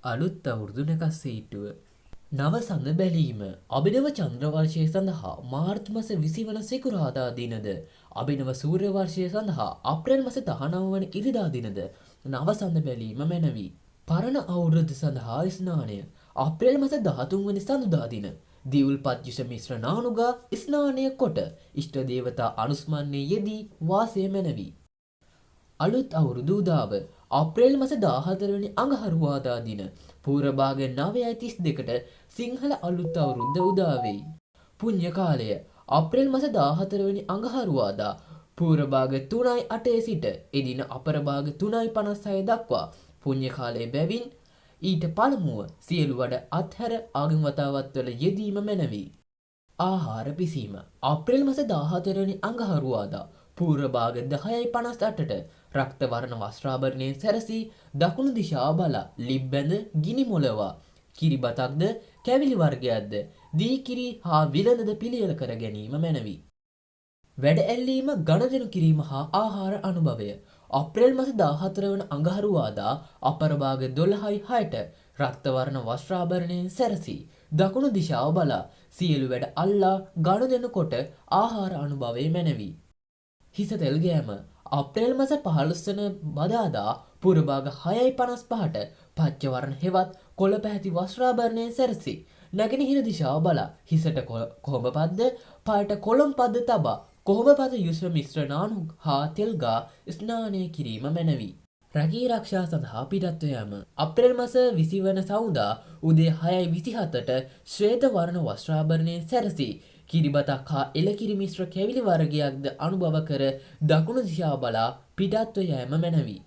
අලුත් අවුරුදු නැකස්සීටුව. නව සඳ බැලීම අභිනව චන්ද්‍රවර්ෂය සඳහා මාර්තු මස 20 වන සිකුරාදා දිනද අභිනව සූර්ය වර්ෂය සඳහා අප්‍රේල් මස 19 වන ඉරිදා දිනද නව සඳ බැලීම මැනවි. පරණ අවුරුද්ද සඳහා ස්නානය අප්‍රේල් මස 13 වන සඳුදා දින දිවුල්පත් යුෂ මිශ්‍ර නානුගා ස්නානය කොට ඉෂ්ට දේවතා අනුස්මරණයේ යෙදී වාසය මැනවි. අලුත් අවුරුදු උදාව අප්‍රේල් මස 14 වෙනි අඟහරුවාදා දින පූර්ව භාග 9:32ට සිංහල අලුත් අවුරුද්ද උදා වෙයි. පුණ්‍ය කාලය අප්‍රේල් මස 14 වෙනි අඟහරුවාදා පූර්ව භාග 3:08 සිට එදින අපර භාග 3:56 දක්වා පුණ්‍ය කාලය බැවින් ඊට පළමුව සියලු වැඩ අත්හැර ආගම වතාවත්වල යෙදීම මැනවි. ආහාර පිසීම අප්‍රේල් මස 14 වෙනි අඟහරුවාදා පූර්ව භාග 10:58ට රක්ත වර්ණ වස්ත්‍රාභරණයෙන් සැරසී දකුණු දිශාව බලා ලිප් බැඳ ගිනි මොලවා කිරිබතක්ද කැවිලි වර්ගයක්ද දී කිරි හා විලඳද පිළියෙල කර ගැනීම මැනවි. වැඩ ඇල්ලීම ගණදෙනු කිරීම හා ආහාර අනුභවය අප්‍රේල් මස 14 වන අඟහරුවාදා අපර භාග 12:06ට රක්ත වර්ණ වස්ත්‍රාභරණයෙන් සැරසී දකුණු දිශාව බලා සියලු වැඩ අල්ලා ගණදෙනු කොට ආහාර අනුභවය මැනවි. හිස තෙල් ගෑම අප්‍රේල් මස 15 වන බදාදා පූර්ව භාග 6:55ට පච්ච වර්ණ හෙවත් කොළ පැහැති වස්ත්‍රාභරණයෙන් සැරසී නැගෙනහිර දිශාව බලා හිසට කොහොඹ පද්ද පායට කොළොම් පද්ද තබා කොහොඹ පද යුෂ මිශ්‍ර නානු හා තෙල් ගා ස්නානය කිරීම මැනවි. රැකී ආරක්ෂා සඳහා පිටත්ව යාම අප්‍රේල් මස 20 වන සවුදා උදේ 6:27ට ශ්වේත වර්ණ වස්ත්‍රාභරණයෙන් සැරසී කිරිබතක් හා එළකිරි මිශ්‍ර කැවිලි වර්ගයක්ද අනුභව කර දකුණු දිශාව බලා පිටත්ව යෑම මැනවි.